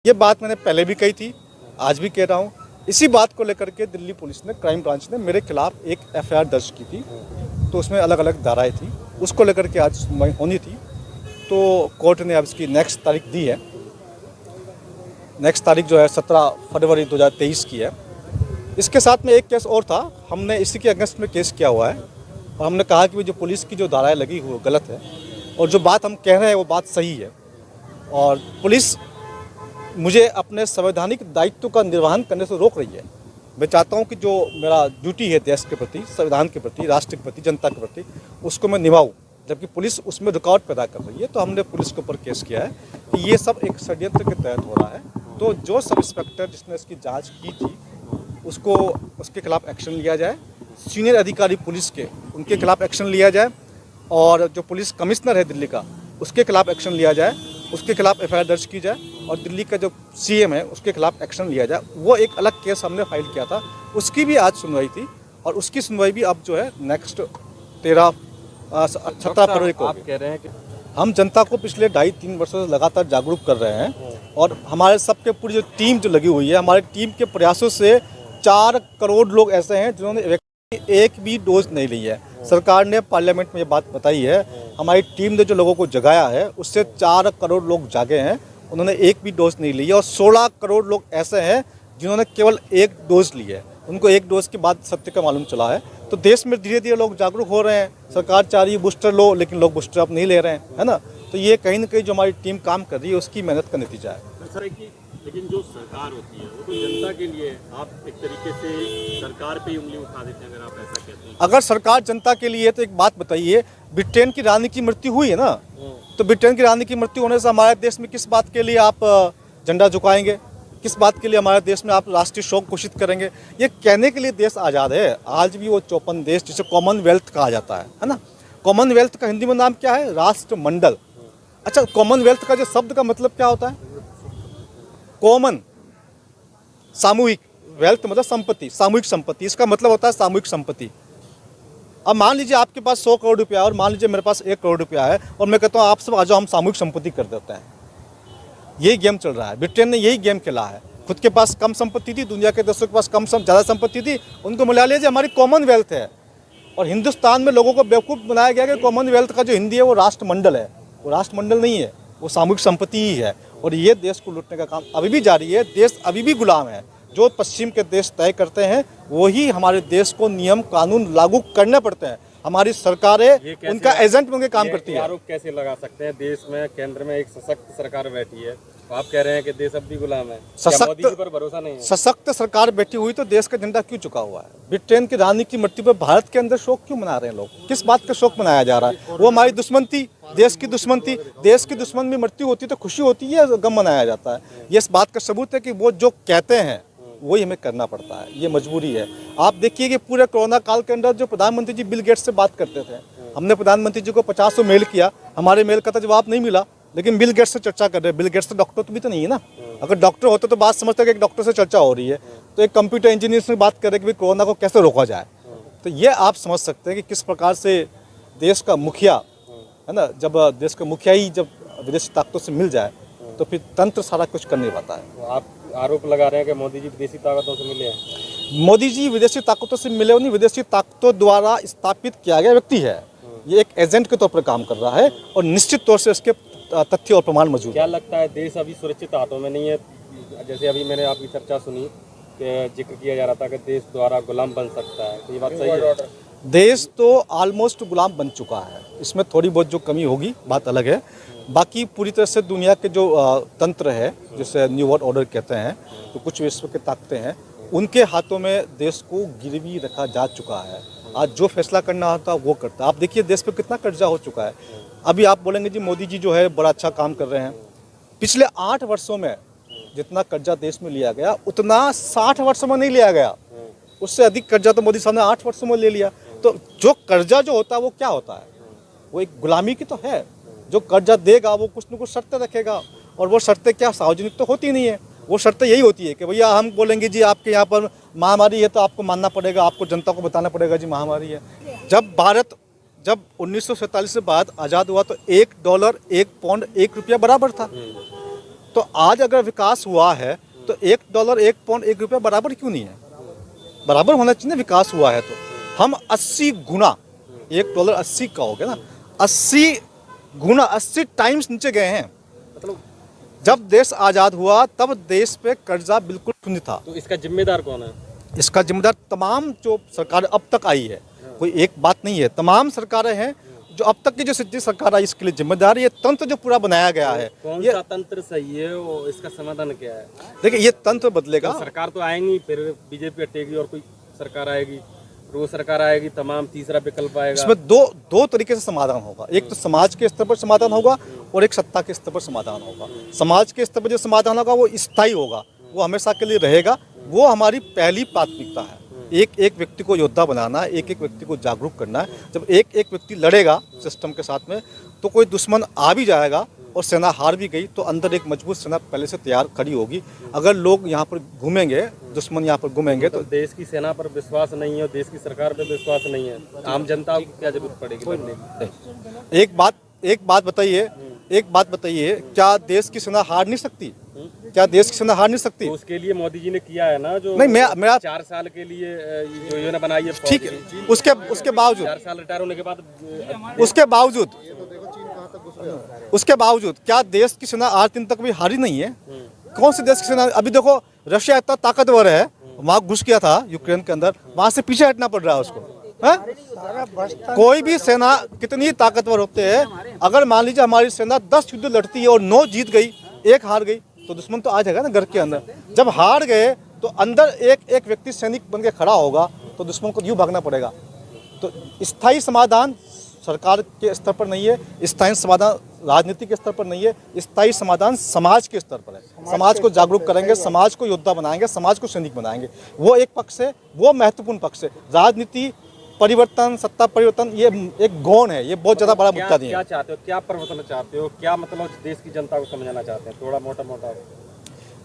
ये बात मैंने पहले भी कही थी, आज भी कह रहा हूँ। इसी बात को लेकर के दिल्ली पुलिस ने, क्राइम ब्रांच ने मेरे खिलाफ एक एफआईआर दर्ज की थी, तो उसमें अलग अलग धाराएं थी। उसको लेकर के आज सुनवाई होनी थी, तो कोर्ट ने अब इसकी नेक्स्ट तारीख दी है। नेक्स्ट तारीख जो है 17 फरवरी 2023 की है। इसके साथ में एक केस और था, हमने इसी के अगेंस्ट में केस किया हुआ है और हमने कहा कि जो पुलिस की जो धाराएं लगी हुई वो गलत है और जो बात हम कह रहे हैं वो बात सही है। और पुलिस मुझे अपने संवैधानिक दायित्व का निर्वहन करने से रोक रही है। मैं चाहता हूं कि जो मेरा ड्यूटी है देश के प्रति, संविधान के प्रति, राष्ट्र के प्रति, जनता के प्रति, उसको मैं निभाऊं, जबकि पुलिस उसमें रुकावट पैदा कर रही है। तो हमने पुलिस के ऊपर केस किया है कि ये सब एक षड्यंत्र के तहत हो रहा है। तो जो सब इंस्पेक्टर जिसने इसकी जाँच की थी उसको, उसके खिलाफ एक्शन लिया जाए। सीनियर अधिकारी पुलिस के, उनके खिलाफ एक्शन लिया जाए और जो पुलिस कमिश्नर है दिल्ली का, उसके खिलाफ एक्शन लिया जाए, उसके खिलाफ एफआईआर दर्ज की जाए और दिल्ली का जो सीएम है उसके खिलाफ एक्शन लिया जाए। वो एक अलग केस हमने फाइल किया था, उसकी भी आज सुनवाई थी और उसकी सुनवाई भी अब जो है नेक्स्ट 17 फरवरी को। आप कह रहे हैं कि हम जनता को पिछले 2.5-3 वर्षों से लगातार जागरूक कर रहे हैं और हमारे सबके पूरी जो टीम जो लगी हुई है, हमारी टीम के प्रयासों से 4 करोड़ लोग ऐसे हैं जिन्होंने एक भी डोज नहीं ली है। सरकार ने पार्लियामेंट में ये बात बताई है। हमारी टीम ने जो लोगों को जगाया है उससे 4 करोड़ लोग जागे हैं, उन्होंने एक भी डोज नहीं ली है। और 16 करोड़ लोग ऐसे हैं जिन्होंने केवल एक डोज ली है, उनको एक डोज के बाद सत्य का मालूम चला है। तो देश में धीरे धीरे लोग जागरूक हो रहे हैं। सरकार चाह रही है बूस्टर लो, लेकिन लोग बूस्टर अब नहीं ले रहे हैं, है ना। तो ये कहीं ना कहीं जो हमारी टीम काम कर रही है उसकी मेहनत का नतीजा है। सर लेकिन जो सरकार होती है वो तो जनता के लिए, आप एक तरीके से सरकार पे ही उंगली उठा देते हैं अगर आप ऐसा कहते हैं। अगर सरकार जनता के लिए है तो एक बात बताइए, ब्रिटेन की रानी की मृत्यु हुई है ना, तो ब्रिटेन की रानी की मृत्यु होने से हमारे देश में किस बात के लिए आप झंडा झुकाएंगे, किस बात के लिए हमारे देश में आप राष्ट्रीय शोक घोषित करेंगे? ये कहने के लिए देश आज़ाद है। आज भी वो 54 देश जिसे कॉमनवेल्थ कहा जाता है ना। कॉमनवेल्थ का हिंदी में नाम क्या है? राष्ट्रमंडल। अच्छा, कॉमनवेल्थ का जो शब्द का मतलब क्या होता है? कॉमन, सामूहिक, वेल्थ मतलब संपत्ति, सामूहिक संपत्ति, इसका मतलब होता है सामूहिक संपत्ति। अब मान लीजिए आपके पास 100 करोड़ रुपया है और मान लीजिए मेरे पास 1 करोड़ रुपया है और मैं कहता हूँ आप सब आ जाओ हम सामूहिक संपत्ति कर देते हैं। यही गेम चल रहा है। ब्रिटेन ने यही गेम खेला है। खुद के पास कम संपत्ति थी, दुनिया के देशों के पास ज़्यादा संपत्ति थी, उनको मिला लीजिए हमारी कॉमनवेल्थ है। और हिंदुस्तान में लोगों को बेवकूफ़ बनाया गया कि कॉमनवेल्थ का जो हिंदी है वो राष्ट्रमंडल है। वो राष्ट्रमंडल नहीं है, वो सामूहिक संपत्ति ही है। और ये देश को लूटने का काम अभी भी जारी है। देश अभी भी गुलाम है। जो पश्चिम के देश तय करते हैं वही हमारे देश को नियम कानून लागू करने पड़ते हैं। हमारी सरकारें उनका एजेंट बनकर काम करती है। आरोप कैसे लगा सकते हैं? देश में, केंद्र में एक सशक्त सरकार बैठी है, आप कह रहे हैं कि देश अब भी गुलाम है। मोदी जी पर भरोसा नहीं है? सशक्त सरकार बैठी हुई तो देश का झंडा क्यों झुका हुआ है? ब्रिटेन की रानी की मृत्यु पर भारत के अंदर शोक क्यों मना रहे हैं लोग? किस बात का शोक मनाया जा रहा है? वो हमारी दुश्मन थी, देश की दुश्मन थी। देश की दुश्मन में मृत्यु होती तो खुशी होती है, गम मनाया जाता है। ये इस बात का सबूत है कि वो जो कहते हैं वही हमें करना पड़ता है। ये मजबूरी है। आप देखिए कि पूरे कोरोना काल के अंदर जो प्रधानमंत्री जी बिल गेट्स से बात करते थे, हमने प्रधानमंत्री जी को 50 मेल किया, हमारे मेल का तो जवाब नहीं मिला, लेकिन बिल गेट्स से चर्चा कर रहे हैं। बिल गेट्स तो डॉक्टर तो भी तो नहीं है ना। अगर डॉक्टर होते तो बात समझते कि एक डॉक्टर से चर्चा हो रही है, तो एक कंप्यूटर इंजीनियर से बात कर रहे कि कोरोना को कैसे रोका जाए। तो ये आप समझ सकते हैं कि किस प्रकार से देश का मुखिया, है ना, जब देश का मुखिया ही जब विदेशी ताकतों से मिल जाए तो फिर तंत्र सारा कुछ कर नहीं पाता है। तो आप आरोप लगा रहे हैं कि मोदी जी विदेशी ताकतों से मिले हैं? मोदी जी विदेशी ताकतों से मिले नहीं, विदेशी ताकतों द्वारा स्थापित किया गया व्यक्ति है। ये एक एजेंट के तौर पर काम कर रहा है और निश्चित तौर से इसके तथ्य और प्रमाण मौजूद है। क्या लगता है देश अभी सुरक्षित हाथों में नहीं है? जैसे अभी मैंने आपकी चर्चा सुनी कि जिक्र किया जा रहा था कि देश द्वारा गुलाम बन सकता है, तो ये बात सही है? देश तो ऑलमोस्ट गुलाम बन चुका है। इसमें थोड़ी बहुत जो कमी होगी बात अलग है। बाकी पूरी तरह से दुनिया के जो तंत्र है, जिसे न्यू वर्ल्ड ऑर्डर कहते हैं, तो कुछ विश्व के ताकतें हैं, उनके हाथों में देश को गिरवी रखा जा चुका है। आज जो फैसला करना होता है वो करता है। आप देखिए देश पे कितना कर्जा हो चुका है। अभी आप बोलेंगे जी मोदी जी जो है बड़ा अच्छा काम कर रहे हैं। पिछले 8 वर्षों में जितना कर्जा देश में लिया गया उतना 60 वर्षों में नहीं लिया गया। उससे अधिक कर्जा तो मोदी साहब ने 8 वर्षों में ले लिया। तो जो कर्जा जो होता है वो क्या होता है? वो एक गुलामी की तो है। जो कर्जा देगा वो कुछ न कुछ शर्तें रखेगा, और वो शर्तें क्या सार्वजनिक तो होती नहीं है। वो शर्तें यही होती है कि भैया हम बोलेंगे जी आपके यहाँ पर महामारी है तो आपको मानना पड़ेगा, आपको जनता को बताना पड़ेगा जी महामारी है। जब 1947 से बाद आज़ाद हुआ तो $1, $1 पाउंड, $1 बराबर था। तो तो आज अगर विकास हुआ है तो $1, £1 बराबर क्यों नहीं है? बराबर होना चाहिए ना, विकास हुआ है तो। हम 80 गुना, $1 80 का हो गया ना, 80 गुना, 80 टाइम्स नीचे गए हैं। मतलब जब देश आज़ाद हुआ तब देश पे कर्जा बिल्कुल शून्य था। तो इसका जिम्मेदार कौन है? इसका जिम्मेदार तमाम जो सरकार अब तक आई है, कोई एक बात नहीं है, तमाम सरकारें हैं जो अब तक की जो सिद्धि सरकार आई, इसके लिए जिम्मेदार ये तंत्र जो पूरा बनाया गया है। कौन ये सा तंत्र सही है और इसका समाधान क्या है? देखिए, ये तंत्र बदलेगा। तो सरकार तो आएंगी, फिर बीजेपी हटेगी और कोई सरकार आएगी, वो सरकार आएगी, तमाम तीसरा विकल्प आएगा। इसमें दो तरीके से समाधान होगा। एक तो समाज के स्तर पर समाधान होगा और एक सत्ता के स्तर पर समाधान होगा। समाज के स्तर पर जो समाधान होगा वो स्थायी होगा, वो हमेशा के लिए रहेगा। वो हमारी पहली प्राथमिकता है। एक एक व्यक्ति को योद्धा बनाना है, एक एक व्यक्ति को जागरूक करना है। जब एक एक व्यक्ति लड़ेगा सिस्टम के साथ में, तो कोई दुश्मन आ भी जाएगा और सेना हार भी गई तो अंदर एक मजबूत सेना पहले से तैयार खड़ी होगी। अगर लोग यहाँ पर घूमेंगे, दुश्मन यहाँ पर घूमेंगे तो देश की सेना पर विश्वास नहीं है और देश की सरकार पर विश्वास नहीं है, आम जनता को क्या जरूरत पड़ेगी लड़ने की? एक बात बताइए, क्या देश की सेना हार नहीं सकती? क्या देश की सेना हार नहीं सकती? तो उसके लिए मोदी जी ने किया है ना, जो नहीं, मैं 4 साल के लिए जो योजना बनाई है। ठीक है, उसके बावजूद 4 साल रिटायर होने के बाद उसके बावजूद क्या देश की सेना आज दिन तक भी हारी नहीं है? कौन सी देश की सेना? अभी देखो, रशिया इतना ताकतवर है, वहां घुस गया था यूक्रेन के अंदर, वहां से पीछे हटना पड़ रहा है उसको। कोई भी सेना कितनी ताकतवर होते हैं, अगर मान लीजिए हमारी सेना 10 युद्ध लड़ती है और 9 जीत गई, 1 हार गई, तो दुश्मन तो आ जाएगा ना घर के अंदर। जब हार गए तो अंदर एक व्यक्ति सैनिक बन के खड़ा होगा, तो दुश्मन को यूं भागना पड़ेगा। तो स्थायी समाधान सरकार के स्तर पर नहीं है, स्थायी समाधान राजनीति के स्तर पर नहीं है, स्थायी समाधान समाज के स्तर पर है। समाज को जागरूक करेंगे, समाज को योद्धा बनाएंगे, समाज को सैनिक बनाएंगे। वो एक पक्ष है, वो महत्वपूर्ण पक्ष है। राजनीति परिवर्तन, सत्ता परिवर्तन, ये एक गौण है, ये बहुत ज़्यादा बड़ा मुद्दा नहीं है। क्या चाहते हो, क्या परिवर्तन चाहते हो, क्या मतलब देश की जनता को समझाना चाहते हैं? थोड़ा मोटा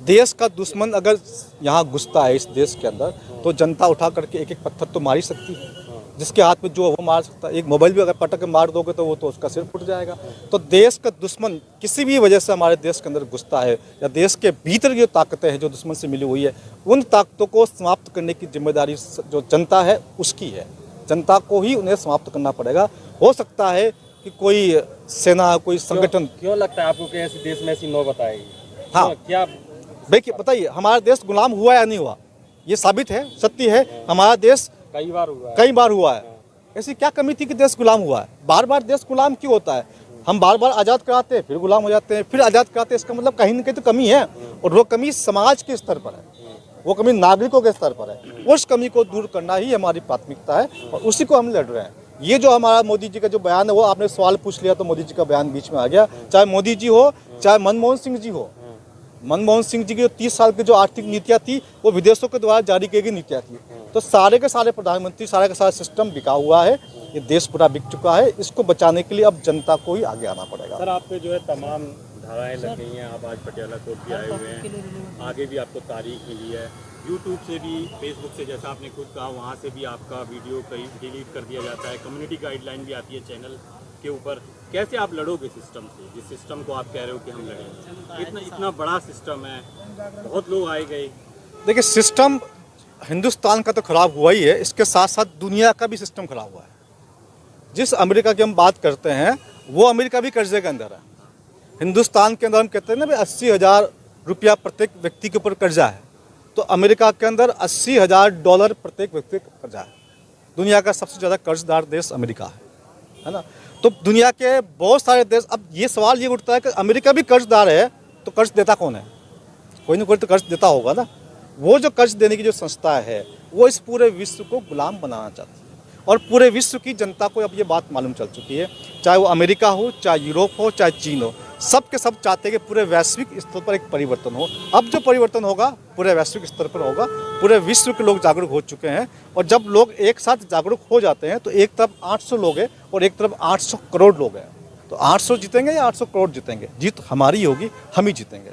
देश का दुश्मन अगर यहाँ घुसता है इस देश के अंदर, तो जनता उठा करके एक एक पत्थर तो मार ही सकती है। जिसके हाथ में जो वो मार सकता है। एक मोबाइल भी अगर पटक के मार दोगे तो वो तो उसका सिर फूट जाएगा। तो देश का दुश्मन किसी भी वजह से हमारे देश के अंदर घुसता है, या देश के भीतर जो ताकतें हैं जो दुश्मन से मिली हुई है, उन ताकतों को समाप्त करने की जिम्मेदारी जो जनता है उसकी है। जनता को ही उन्हें समाप्त करना पड़ेगा। हो सकता है कि कोई सेना, कोई संगठन। क्यों लगता है आपको कि ऐसे देश में ऐसी नौबत आएगी? हाँ, क्या देखिए, बताइए, हमारा देश गुलाम हुआ या नहीं हुआ? ये साबित है, सत्य है, हमारा देश कई बार हुआ है। ऐसी क्या कमी थी कि देश गुलाम हुआ है? बार बार देश गुलाम क्यों होता है? हम बार बार आज़ाद कराते हैं, फिर गुलाम हो जाते हैं, फिर आज़ाद कराते हैं। इसका मतलब कहीं ना कहीं तो कमी है, और वो कमी समाज के स्तर पर है, वो कमी नागरिकों के स्तर पर है। उस कमी को दूर करना ही हमारी प्राथमिकता है, और उसी को हम लड़ रहे हैं। ये जो हमारा मोदी जी का जो बयान है, वो आपने सवाल पूछ लिया तो मोदी जी का बयान बीच में आ गया। चाहे मोदी जी हो, चाहे मनमोहन सिंह जी हो, मनमोहन सिंह जी की 30 साल की जो आर्थिक नीतियाँ थी वो विदेशों के द्वारा जारी की गई नीतियाँ थी। तो सारे के सारे प्रधानमंत्री, सारे का सारा सिस्टम बिका हुआ है, ये देश पूरा बिक चुका है। इसको बचाने के लिए अब जनता को ही आगे आना पड़ेगा। सर, आप पे जो है तमाम धाराएं लग गई हैं, आप आज पटियाला कोर्ट भी आए हुए हैं, आगे भी आपको तारीख मिली है, यूट्यूब से भी, फेसबुक से, जैसा आपने खुद कहा, वहाँ से भी आपका वीडियो कहीं डिलीट कर दिया जाता है, कम्युनिटी गाइडलाइन भी आती है चैनल के ऊपर। कैसे आप लड़ोगे सिस्टम से, जिस सिस्टम को आप कह रहे हो कि हम लड़ेंगे? इतना बड़ा सिस्टम है, बहुत लोग आए गए। देखिए, सिस्टम हिंदुस्तान का तो खराब हुआ ही है, इसके साथ साथ दुनिया का भी सिस्टम खराब हुआ है। जिस अमेरिका की हम बात करते हैं, वो अमेरिका भी कर्जे के अंदर है। हिंदुस्तान के अंदर हम कहते हैं ना भाई $80,000 प्रत्येक व्यक्ति के ऊपर कर्जा है, तो अमेरिका के अंदर $80,000 प्रत्येक व्यक्ति का कर्जा है। दुनिया का सबसे ज़्यादा कर्जदार देश अमेरिका है ना। तो दुनिया के बहुत सारे देश, अब ये सवाल ये उठता है कि अमेरिका भी कर्जदार है तो कर्ज देता कौन है? कोई ना कोई तो कर्ज देता होगा ना। वो जो कर्ज देने की जो संस्था है, वो इस पूरे विश्व को गुलाम बनाना चाहती है, और पूरे विश्व की जनता को अब ये बात मालूम चल चुकी है। चाहे वो अमेरिका हो, चाहे यूरोप हो, चाहे चीन हो, सब के सब चाहते हैं कि पूरे वैश्विक स्तर पर एक परिवर्तन हो। अब जो परिवर्तन होगा पूरे वैश्विक स्तर पर होगा। पूरे विश्व के लोग जागरूक हो चुके हैं, और जब लोग एक साथ जागरूक हो जाते हैं तो एक तरफ 800 लोग हैं और एक तरफ 800 करोड़ लोग हैं। तो 800 जीतेंगे या 800 करोड़ जीतेंगे? जीत हमारी होगी, हम ही जीतेंगे।